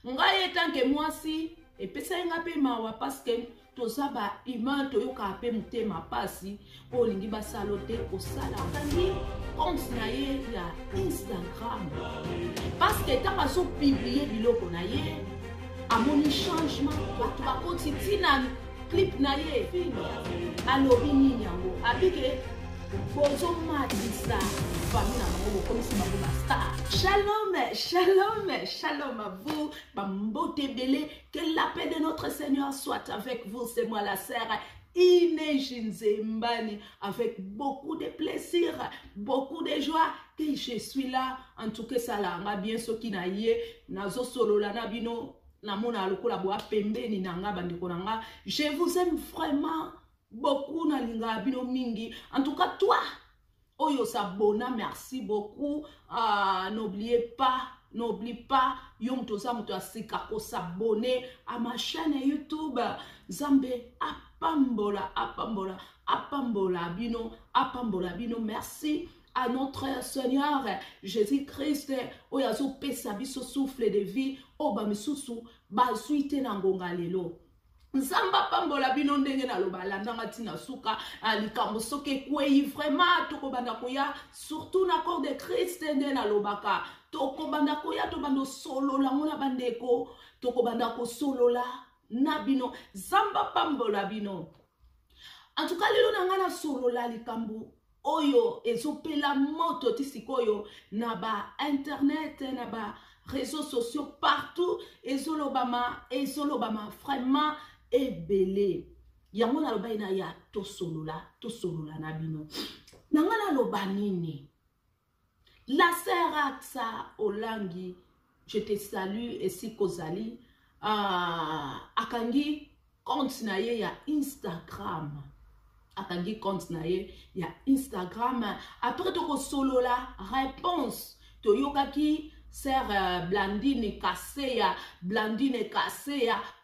Ngai etanke mwasi epesa nga pe mawa parce que tozaba humain toyoka pe mutema pasi olingi basalote osala kangi compte na ye ya Instagram parce que tanga so publier biloko na ye amoni changement to bakoti tina clip na ye alobi nini yango abike bozo matisa famille na bango comme si bango ba star. Shalom à vous, Bambote Belé, que la paix de notre Seigneur soit avec vous. C'est moi la sœur Ine Jinzembani, avec beaucoup de plaisir, beaucoup de joie que je suis là. En tout cas, ça l'a bien ce qui n'a yé, nazo solo la nabino, namona lokola boa pembe ni nanga bandeko nanga. Je vous aime vraiment beaucoup na linga bino mingi. En tout cas, toi, Oyo Sabona, merci beaucoup. N'oublie pas, Yom Tosa Mutosika ko s'abonner à ma chaîne YouTube. Zambe apambola bino. Merci à notre Seigneur Jésus-Christ. Oyazo pesa biso souffle de vie. Oba misusu bazuite nangonga lelo. Nzamba pambola bino ndenge na lobala ndanga tina suka likambo soke kwei vraiment tokobanda koya surtout na corps de Christ ndenge na lobaka tokobanda koya to bando solola ngona bandeko tokobanda ko solola na bino zamba pambola bino. En tout cas lelo nanga na solola likambo oyo ezopela moto tisikoyo na ba internet na ba réseaux sociaux partout ezolobama vraiment ebele yango na loba ina ya tosolola na bino nanga na loba nini la sœur Axa Olangi, je te salue esi kozali akangi compte na ye ya Instagram après toko solola réponse toyokaki Sœur Blandine Kaseya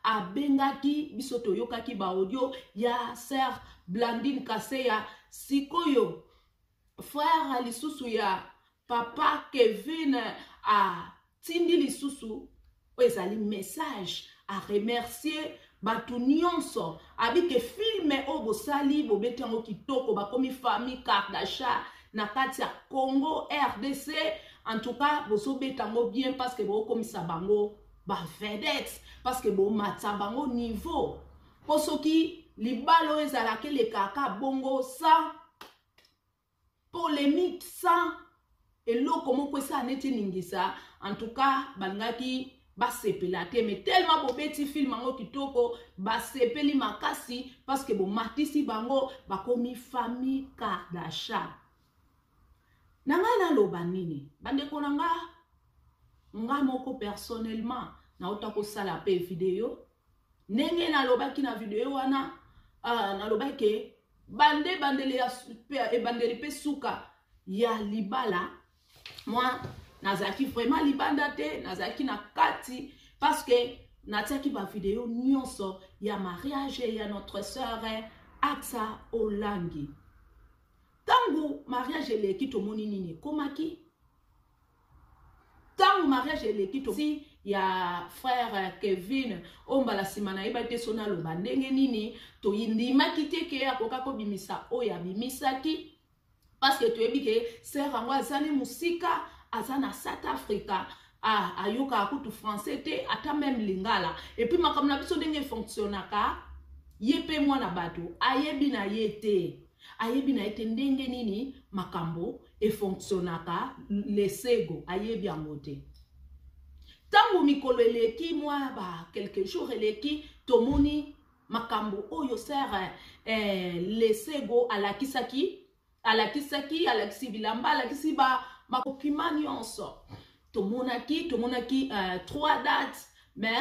abengaki bisoto yokaki ba audio ya Sœur Blandine Kaseya sikoyo frère lisusu ya papa Kevin a tindi lisusu ezali message à remercier batu nyonso abike filme obosali bobetango kitoko bakomi famille Kardashian na kati ya Congo RDC. En tout cas, vous betango bien parce que vous comme ça bango ba vedette parce que vous matza bango niveau. Pour ceux qui libalo ezalake le kaka bongo sans polémique sans et l'eau comment que ça neti ningisa. En tout cas, bangaki ba sepelate mais tellement beau petit film bango kitoko ba sepeli makasi parce que vous matisi bango ba komi famille Kardashian. Nanga na loba nini bandeko nanga nga moko personnellement na otako sala pe video nenge na loba ki na video wana na loba ke bandele ya super e bandeli pe suka ya libala moi nazaki vraiment libanda te nazaki na kati parce que nataki ba video nyonso ya mariage ya notre sœur Axa Olangi. Tango mariage eleki tomoni nini komaki tango mariage eleki to si ya frère Kevin ombala simana eba te sona loba ndenge nini to yindimaki te ke akoka ko bimisa oya bimisaki parce que to ebike sœur ango azali musika azana South Africa ayoka akutu français te ata même lingala et puis makamna biso ndenge fonctionnaka yepe mwana bato ayebi na yete ayebi na ete ndenge nini makambo e fonctionnaka lesego ayebi yango te tango mikolo eleki mwa ba quelques jours eleki tomoni makambo oyo sœur lesego alakisaki bilamba alakisi ba makokima nyonso tomonaki 3 dates mais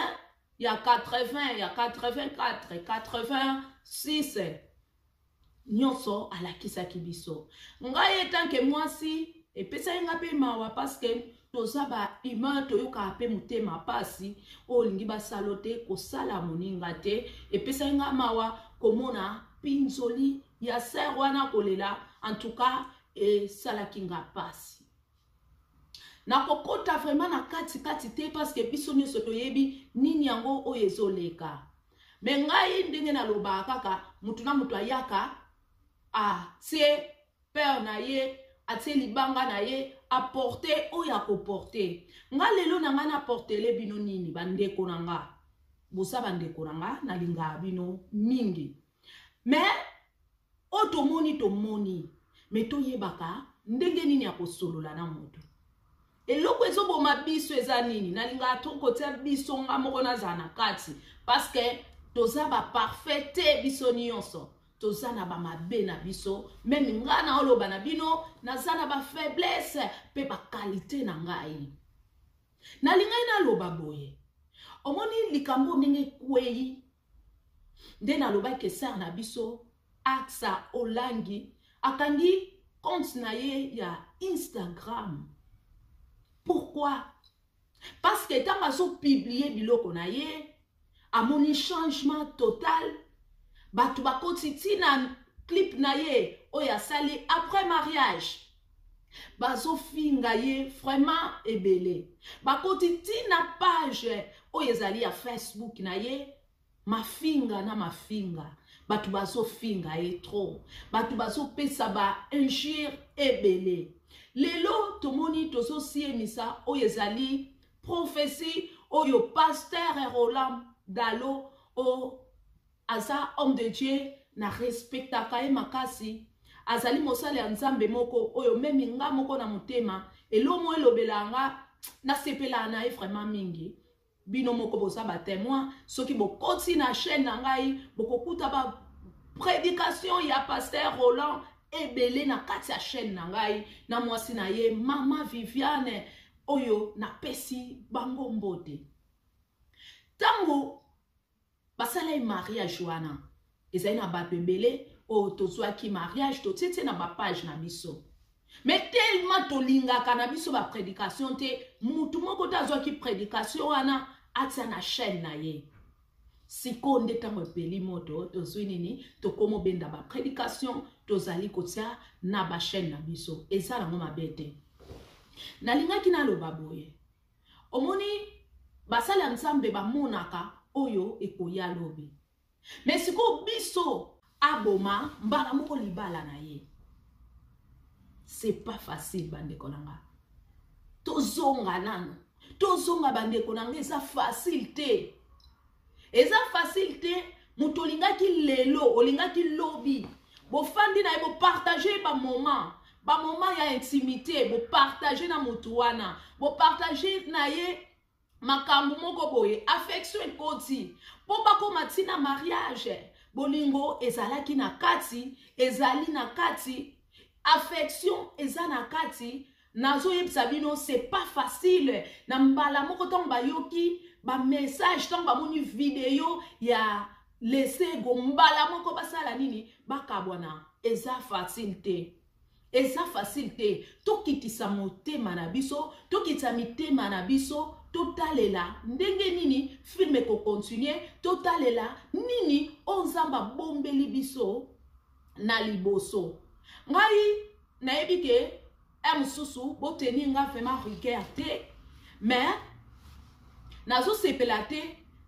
il y a 80 il y a 84 86 nyonso alakisaki biso ngai etanke mwasi epesa nga pe mawa parce que tozaba humain toyoka pe mutema pasi olingi basalote kosala moninga te epesa nga mawa komona pinzoli ya sœur wana kolela en tout cas et salakinga pasi na kokota vraiment na kati te parce que biso nyonso toyebi nini yango oyo ezoleka. Me ngai ndenge naloba kaka mutu na mutu ayaka tie père na ye atie libanga na ye apporter oyo akoporter. Nga lelo na nga na portele bino nini bandeko na nga. Bosa bandeko na nga na linga bino mingi. Mais tomoni me toyebaka ndenge nini akosolola na moto. Eloko ezoboma biso eza nini na linga tokotia biso nga moko naza na kati parce que toza ba parfait te biso nyonso. Toza na ba mabe na biso, même nga na oloba na bino naza na ba faiblesse pe ba qualité na ngai. Na lingai na loba boye. Omoni likambo ndenge kwei. Nde na loba ke sar na biso Aksa Olangi akangi compte na ye ya Instagram. Pourquoi? Parce que tant azo publier biloko na ye amoni changement total. Batu bakoti tina clip na ye oya sali après mariage. Bazo finga ye vraiment ebele. Bakoti tina page oya zali ya Facebook na ye mafinga na mafinga. Batu bazo finga ye trop. Batu bazo pesa ba injure ebele. Lelo tomoni tozo siemisa oya zali prophétie oyo pasteur Roland Dalo o aza homme de Dieu na respectaka ye makasi azali mosale ya nzambe moko oyo memi nga moko na motema elomo elobelanga na sepela na ye vraiment mingi bino moko boza ba témoin soki bokoti na chaîne na ngai bokokuta ba prédication ya pasteur Roland ebele na kati ya chaîne na ngai na mwasi na ye mama Viviane oyo na pesi bango mbote tango basala e mariage wana ezali na bato ebele o tozwaki mariage totete na ba page na biso mais tellement tolingaka na biso ba prédication te mutu moko tazwaki prédication wana atia na chaîne na ye siko nde tango epeli moto tozwi nini tokomo benda ba prédication tozali kotia na ba chaîne na biso eza nango mabe te nalingaki naloba boye omoni basala nzambe bamonaka oyo ekoya lobi. Mais siko biso aboma mbala moko libala na ye. C'est pas facile bandeko nanga. Tozonga nano. Tozonga bandeko nanga eza facile te. Eza facile te mutolingaki lelo olingaki lobi. Bo fandi na bo partager ba moment ya intimité, bo partager na mutu wana, bo partager na ye makambo moko boye affection ekoti po bako matina mariage bolingo ezalaki na kati ezali na kati affection eza na kati nazo yebisa bino c'est pas facile na mbala moko tong bayoki ba message tong ba moni video ya laisser gombala moko basala nini bakabwana eza facile te. Eza facile te tokitisa motema na biso tokitisa mitema na biso totalela ndenge nini filme ko continuer totalela nini onzamba bombeli biso na liboso ngai nayebi ke mususu boteni nga vraiment rigueur te mais nazo sepela te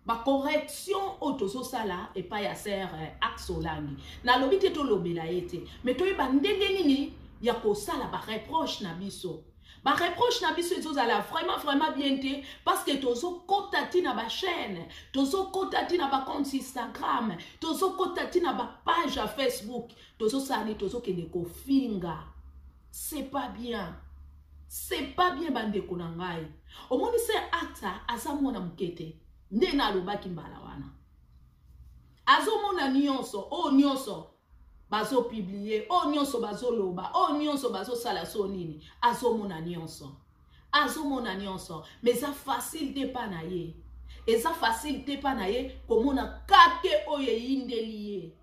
ba correction otozo sala et pas ya ser Aksa Olangi na lobi te to lobela yete mais toyeba ndenge nini ya ko sala ba reproche na biso. Ba reproche na biso ezozala vraiment bien te parce que tozo kotati na ba chaîne, tozo kotati na ba compte Instagram, tozo kotati na ba page à Facebook, tozo sali tozo kende ko finga. C'est pas bien. C'est pas bien bandeko na ngai. Omoni se Aksa azamona mukete. Nde na lobaki mbala wana. Azomona nyonso, nyonso. Bazo publier, nyonso bazo loba, nyonso bazo sala so nini, azomona nyonso. Azomona nyonso, mais ça facile te pa na ye. Et ça facile te pa na ye, komona kake oye indeliye.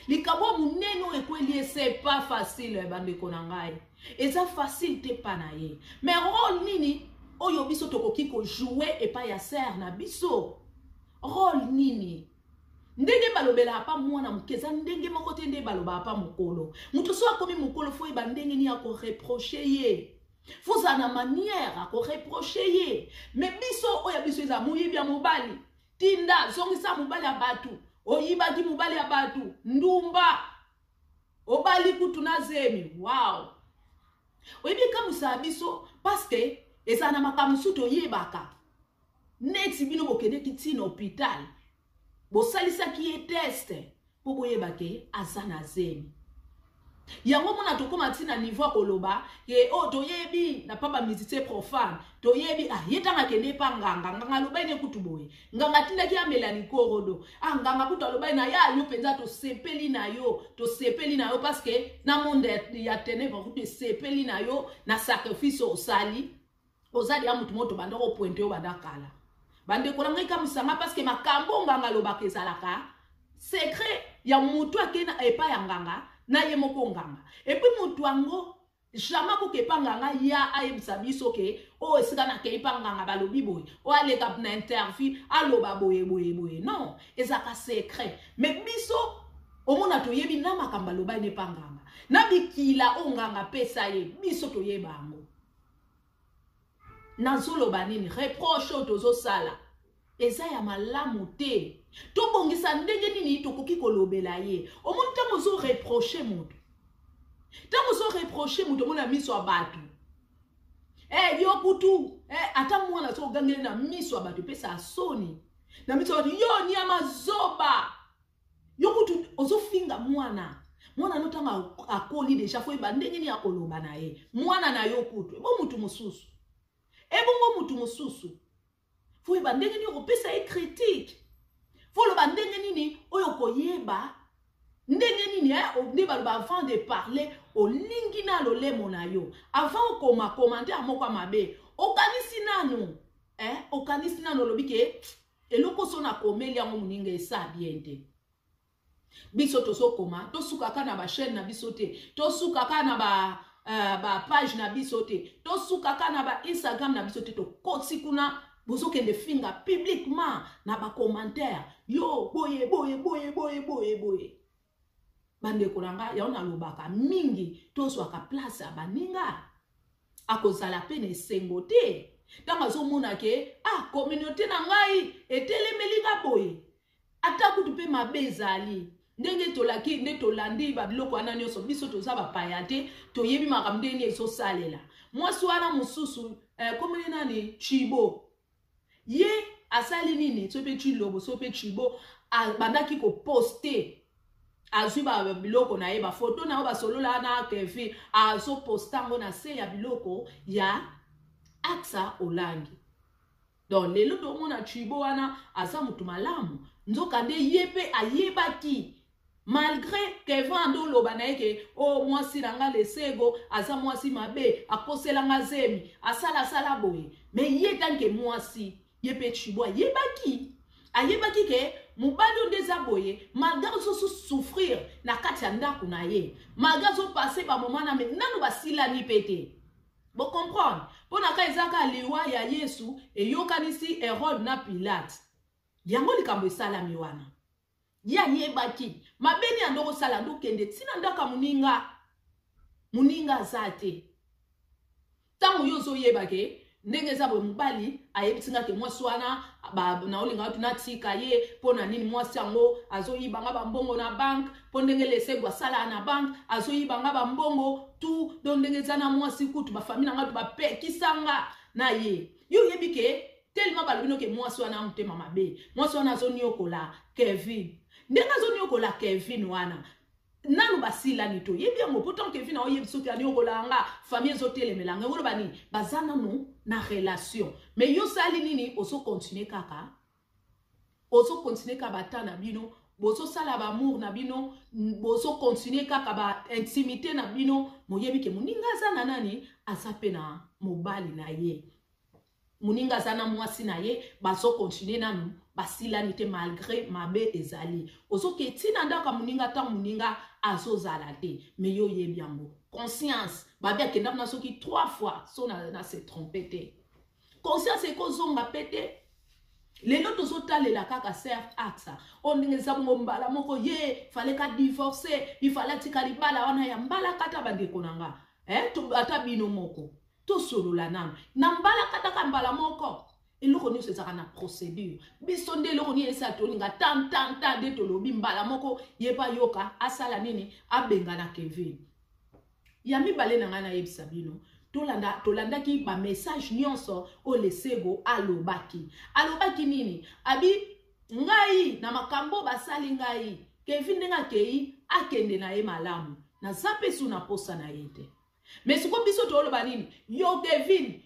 Likabo muneno ekweli c'est pas facile bandeko na ngai. Et ça facile te pa na ye. Mais rôle nini oyo biso tokoki ko jouer et pas ya ser na biso. Rôle nini? Ndenge balobela pa mwana mukeza ndenge moko te nde baloba pa mukolo. Mutu so akomi mukolo fo eba ndenge ni ako reprocher ye. Vous avez une manière à reprocher. Mais biso oya biso eza muyibi ya mobali. Tinda zongisa mobali ya batu. Oyiba di mobali ya batu. Ndumba. Obali kutu na zemi. Wow. Oyibi kamusa biso parce que eza na makamusu to yebaka. Neti bino bokende kiti na hôpital. Bo salisa ki e test. Po boyebake azana zemi. Yango mona tokoma tina niveau koloba ye o toyebi na papa musicien profane toyebi yetanga kende pa nganga loba ine kutu boye nganga tinda ki amela likorodo nganga kutu loba na ya yo penza to sepeli na yo parce que na monde ya ténèbres kutu sepeli na yo na sacrifice osali ya mutu moto banda ko pointe yo banda kala bande kolanga kamusanga parce que makambo nganga loba kezalaka secret ya mutu akena epa ya nganga na ye moko nganga et puis mutu ango jamais ko kepa nganga ya ayebisa biso ke o esika na kepa nganga balobi boye o aleka na interview aloba boye non ezaka secret mais biso omona toyebi na makamba loba ne pa nganga na bikila o nganga pesa ye biso toyeba ngo nazoloba nini reproche tozo sala eza ya malamu te to bongisa ndenge nini tokoki kolobela ye omuntu tango zo reprocher mutu mona miso abatu yo kutu ata mwana so gangele na miso abatu pesa asoni na miso abatu yo ni amazoba yo kutu ozo finga mwana no tanga akoli deja fo eba ndenge ni akoloba na ye mwana na yo kutu bo mutu mususu mutu mususu fo eba ndenge ni opesa e critique fo lo bandenge nini oyo koyeba ndenge nini ne ba avant de parler o lingi na lo lemo na yo avant koma commenter moko mabe okanisi nanu lobike eloko so na komeli yango muninga esa bien te biso toso koma tosuka kana ba chaîne na biso te tosuka kana ba page na biso te tosuka kana ba Instagram na biso te to kotsi kuna bozo kende finga publiquement na ba commentaire yo boye bande kolanga ya ona lobaka mingi tozo aka place abaninga akozala pene sengote tanga zo mona ke communauté na ngai etelemelinga boye ata kutu pe mabezali ndenge tolaki nde tolandi ba biloko ana nyoso biso toza ba payate toyebi makamde ni eso salela mwasi wana mususu komene nani Chibo ye asali nini sope Chilobo sope Chibo bandaki ko poster azwi ba biloko na ye ba photo na ba solola na kefi azo postango na se ya biloko ya Axa Olangi donc lelo to mona Chibo wana aza mutu malamu nzoka nde yepe ayebaki malgré que vando loba na yeke mwasi nanga lesego aza mwasi mabe akosela nga zemi asala boye mais ye tanke mwasi yepe Chibo ayebaki ke mubali ondeza boye malgré so souffrir na kati ya ndako na ye malgré so passer ba moment na nanu basila ni pete bo comprendre pona ka ezaka liwa ya Yesu eyokanisi Herode na Pilate yango likambo esalami wana ya yebaki mabeni andoko sala ndokende tina ndaka muninga zate tango yozo yebake ndenge za bo mubali ayebitinga ke mwasi wana na olinga watu natika ye pona nini mwasi yango azoyibanga bambongo na bank po ndenge lesego asala na bank azoyibanga bambongo tu don ndenge za na mwasi kutu bafamili nanga tu bapekisanga na ye yo yebike tellement balobino ke mwasi wana mutema mabe mwasi wana azoniokola Kevin ndenge azoniokola Kevin wana nanu basila nito yebi yango pourtant Kevin na oyebi soki aniokola nga famille ezotelemelanga ngolo bani bazana no na relation mais yo sali nini oso continuer kaka batana bino boso sala ba amour na bino boso continuer kaka ba intimité na bino moyebi ke muninga zana nani asape na mobali na ye muninga zana mwasi na ye baso continuer nanu basilanite malgré mabe ezali oso ke tina ndaka muninga ta muninga azozala te mais yo yebi yango conscience babia kenda na soki 3 fois so na se tromper te conscience ekozonga pete lelo tozotalela kaka ser Axa ondenge za mbala moko ye fallait ka divorcer il fallait tika libala wana ya mbala kata bandeko nanga ata bino moko to solo la nano na mbala kataka mbala moko eloko nyonso ezaka na procédure biso nde eloko nini esa tolinga tan de tolobi mbala moko yeba yoka asala nini abenga na Kevin ya mibale na nga nayebisa bino tolandaki ba message nyonso o lesego alobaki nini abi ngai na makambo basali ngai Kevin ndenga kei akende na ye malamu na zape su na posa na yete mais siko biso toloba nini yo Kevin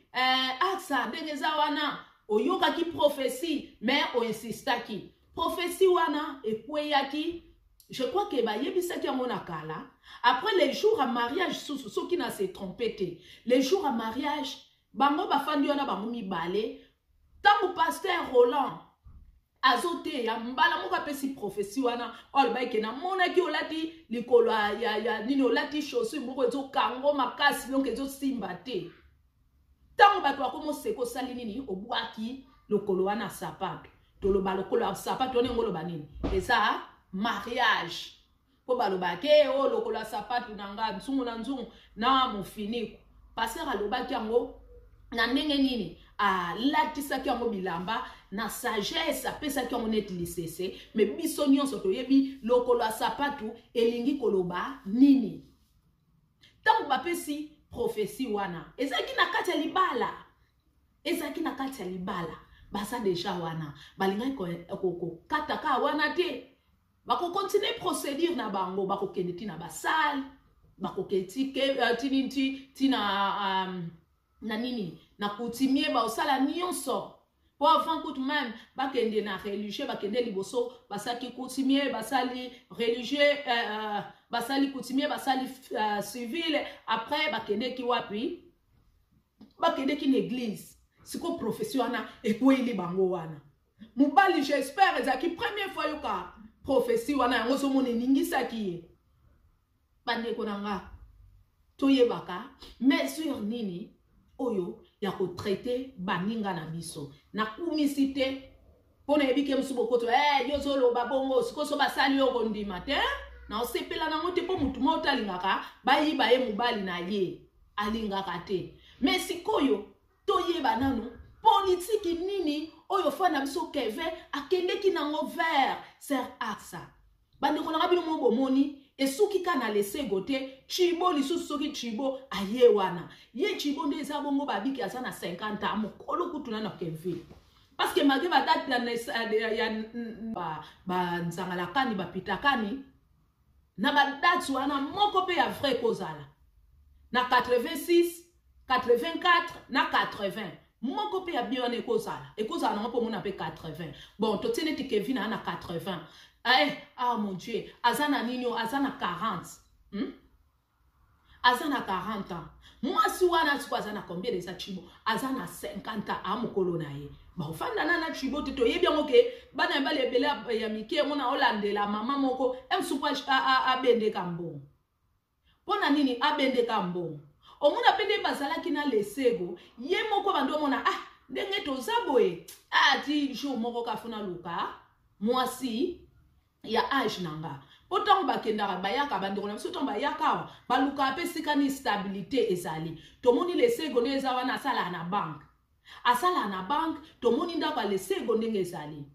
aksa ndengeza wana oyoka ki prophétie mais o insistaki prophétie wana ekweyaki je crois que ba yebisaki yango na kala après les jours à mariage ceux qui n'a se trompé les jours à mariage bango bafandi wana bango mibale tango pasteur Roland azote ya mbala moka pesi prophétie wana olbaike na mona ki olati likolo ya nini olati chaussure moko ezo kango makasi donc ezo simba te tango bato akomo seko sali nini obwaki lokolo wana sapato toloba lokolo ya sapato ne ngolo banini eza mariage po balobake o lokolo ya sapato nanga nzungu na nzungu na mofiniko passer alobaki yango na ndenge nini latisaki yango bilamba na sagesse apesaki yango neti lisese mais biso nyonso toyebi lokolo ya sapato elingi koloba nini tango bapesi prophétie wana ezaki na kati ya libala basa deja wana balingai ko kataka wana te bako continuer procédure na bango bako kendeti na basal bako keti tina na nini na coutumier ba osala nyonso po avant coup même bakende na religieux bakende liboso basaki coutumier basali religieux basali coutumier basali civil après bakende ki wapi bakende ki l'église siko profession wana ekweli bango wana mubali j'espère ezaki première fois yoka prophétie wana yango so mone ningisa ki bande konanga toyebaka mais sur nini oyo ya ko traiter baninga na biso na kumisite pona ebike msubokoto yo zolo babongo sikoso basali yo kondima te na osepela na mote po mutu mota lingaka bayiba ye mubali na ye alingaka te mais sikoyo toyeba nanu politique nini oyo fana biso Kevin akendeki nango vers ser aksa bande konanga bino mo bomoni esuki kana lesego te chibo lisusu soki chibo aye wana ye chibo nde eza bongo babiki aza na 50 ans mokolo kutuna na Kevin parce que malgré ba date ya nzangalakani bapitakani na ba date wana moko pe ya vrai kozala na 86 84 na 80 moko pe ya bien ekozala na mpo mona pe 80 bon totene ti Kevin na 80 mon Dieu, azana nino, azana 40. Azana 40 ans. Moi, si wana tu azana combien de ça chibo? Azana 50 ans à mokolo na ye. Ba ofanda na chibo te to yebi ngo ke bana ba lebela ya mike mona Hollande la mama moko em supa abende kambo. Pona nini abende kambo? Omuna pende bazala kina lesego, ye moko bando mona ndenge to zaboe. Ti jour moko kafuna luka. Moi si ya age nanga potong bakendaka bayaka bandeko na biso to bayaka baluka apesika ni stabilité ezali tomoni lesego ne eza wana asala na bank tomoni ndako lesego ndenge ezali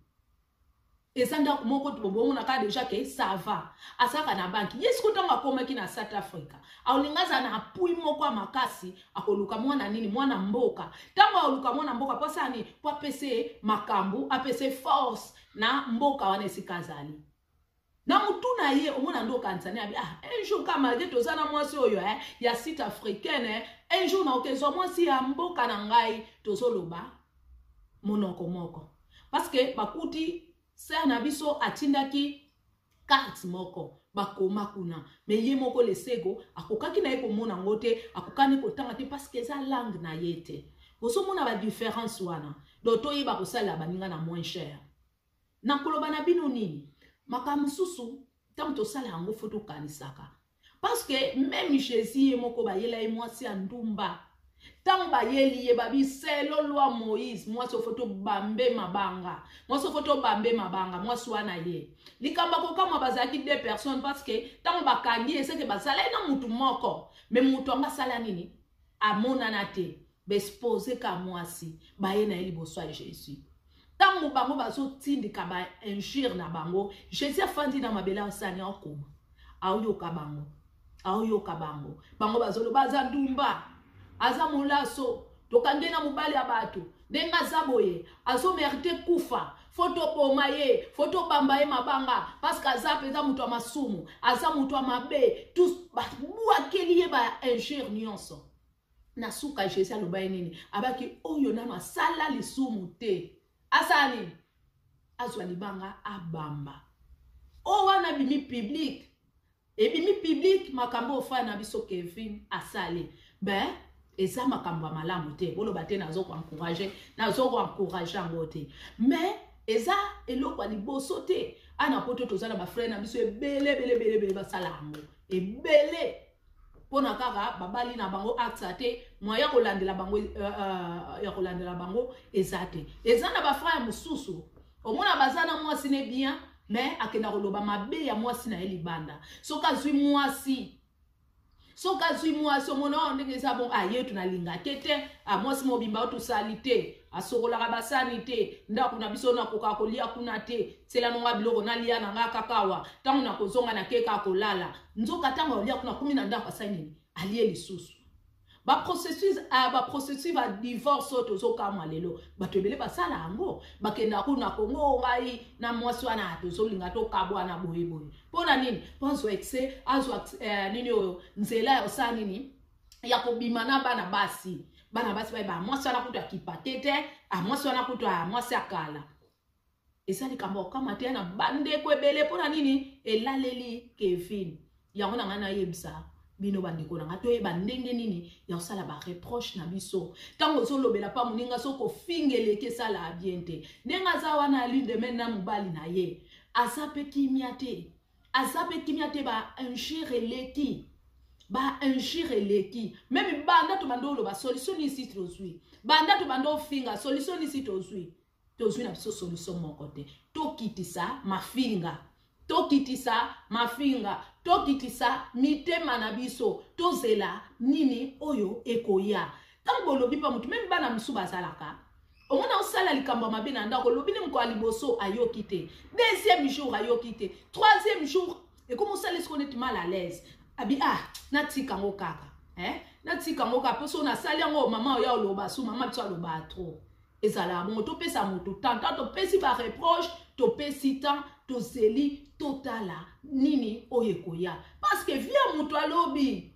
ezanda moko tobomona ka déjà que ça va asaka na bank yesko tonga komaki na South Africa aulingaza na apui moko makasi akoluka mwana nini mwana mboka tango aluka mwana mboka posani po apese makambu apese force na mboka wana esikazali na mutuna ye omona ndo Tanzania un jour kama geto zana mwasi oyo ya site africaine un jour na okezo mwasi ya mboka na ngai tozoloba monoko moko parce que bakuti ser na biso atindaki carte moko bakoma kuna mais ye moko lesego akokaki na ye komona ngote akokani kotanga te parce que eza langue na yete boso mona ba différence wana doto yeba kosala baninga na moins cher na koloba na bino nini makamususu tant to sala yango foto kanisaka parce que même Jésus moko ba yela mwasi ya ndumba tant ba yeli ye babi selo loi Moïse mwasi foto bambe mabanga mwasi wana ye likamba ko kama bazaki deux personnes parce que tant ba kangi c'est que bazala na mutu moko mais mutu anga sala nini amonana te bespose ka mwasi baye na liboso ya Jésus tango bango bazo tindika ba injure na bango Jésus afandi na mabela osani akoma aoyoka bango bango bazolo baza ndumba aza molaso tokangena mobali ya bato ndenga zaboye azo mérite kufa foto poma ye foto bamba ye mabanga parce que aza peza mutu masumu aza mutu mabe tous buakeli ye ba injure nyonso na suka Jésus aloba nini abaki oyo na masala lisumu te asani azwa libanga abamba o wana bimi public ebimi public makambo ofa na biso Kevin asali ben eza makambo malamu te bolo bate nazo ko encourager ngote mais eza eloko liboso te ana poto tozala ba frère na biso ebele basala ngo ebele pona kaka babali na bango aksa te moya kolandela bango ezate eza na ba frère mususu omona bazana mwasi ne bien mais akenda koloba mabe ya mwasi na elibanda soka zwi mwasi omona ndenge eza bon aye tunalinga tete mwasi mobimba to salite asokola ka basani te ndako na biso na koka kolia kuna te sela nonga biloko na lia na nga kakawa tango na kozonga na keka kolala nzoka tango olia kuna kumi na ndako asani alie lisusu ba processus va divorce tozoka mwalelo bato ebele basala yango bakenda kuna Kongo ngai na mwasi wana tozolinga to kabwa na boyeboye pona nini ponzo exe azwa nini oyo nzela ya osa nini ya kobima na bana basi ba mwasi wana kutu akipatete mwasi wana kutu mwasi akala esali kambo kama te na bande kwebele pona nini elaleli Kevin yango na ngana yebisa bino bandeko na ngato yeba ndenge nini ya osala ba reproche na biso tango zolobela pa muninga soko fingeleke sala abiente ndenga za wana lune de mena mubali na ye azape kimia te ba injure leki même banda to bando ba solution ici tozui banda to bando finga solution ici tozui na biso solution mon côté to kitisa tokitisa mitema na biso tozela nini oyo ekoya tango lobi pa mutu même bana musu bazalaka omona osala likambo mabe na ndako lobi ne mko aliboso ayoki te deuxième jour ayoki te troisième jour et comme ça laisse connaître mal à l'aise abi natika ngo kaka natika ngo kaka poso na sali ngo mama oya oloba su mama tso aloba trop ezala bon to pesa moto tant to pesi ba reproche to pesi tant to zeli totala nini oyekoya parce que via mutu alobi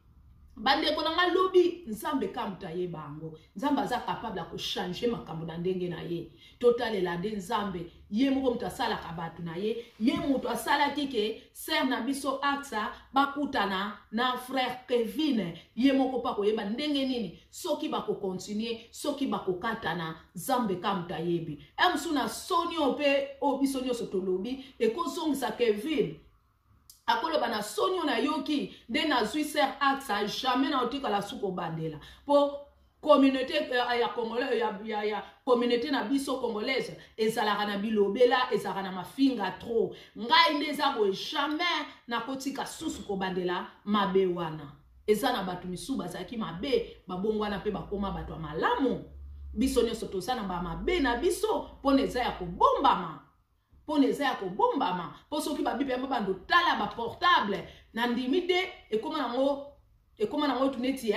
bande konanga lobi nzambe kamuta ye bango nzambe aza capable ko changer makambo na ndenge na ye totalela de nzambe ye moko mutasala kabatu na ye mutu asala kike ser na biso aksa bakutana na frère Kevin ye moko pa koyeba ndenge nini soki bako continuer soki bako katana nzambe kamuta yebi emsuna sonio pe obisonio sotolobi ekozongisa Kevin akoloba na sonio na yoki nde na zui ser aksa jamais na otika la suko bandela po communauté ya congolais ya communauté na biso congolaise ezalaka na bilobela ezalaka na mafinga trop ngai nde zabo jamais na kotika susu ko bandela mabe wana eza na batu misu bazaki mabe babongwana pe bakoma batu malamu biso nyonso tosana ba mabe na biso pona eza ya kobombama po soki babipe bando tala ba portable na ndimite ekoma nango tuneti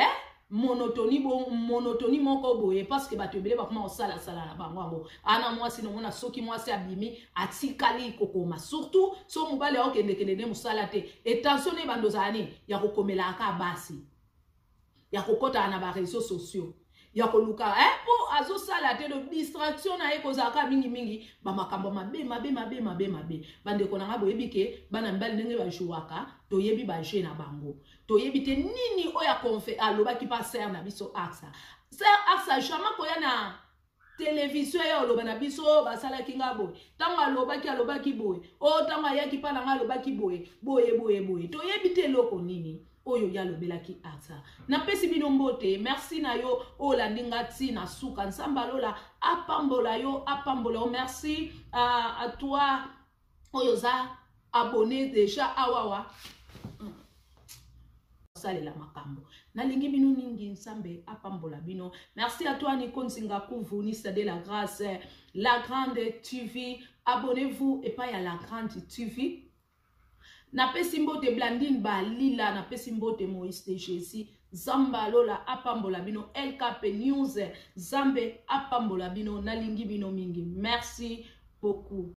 monotonie moko boye parce que bato ebele bakoma osala na bango ana mwasi nomona soki mwasi abimi atikali kokoma surtout so mobali okendekende ne musala te attention ne bando zani ya kokomela aka basi ya kokota na ba réseaux sociaux ya koluka po azosala te de distraction na ekozaka mingi ba makambo mabe bande konanga boyebi ke bana mbali ndenge ba jouaka toyebi ba jeu na bango toyebi te nini oya konfe alobaki pa ser na biso aksa jamais koya na télévision ya oloba na biso basala kinga boy tango alobaki boy tango ayaki pa na nga alobaki boy toyebi te loko nini oyo ya lobelaki aksa na pesi bino mbote merci na yo olandinga ti na suka nsamba lola apambola yo merci à toi oyo za abonné déjà awawa salela makambo nalingi bino mingi nsambe apambola bino. Merci à toi Nico Nzinga Kuvu Nista de la Grâce, La Grande TV, abonnez-vous et pas à La Grande TV. Na pesimbo te Blandine Balila, na pesimbo te Moïse de Jésus, Zamba Lola apambola bino, LKP News, Zambe apambola bino, nalingi bino mingi. Merci beaucoup.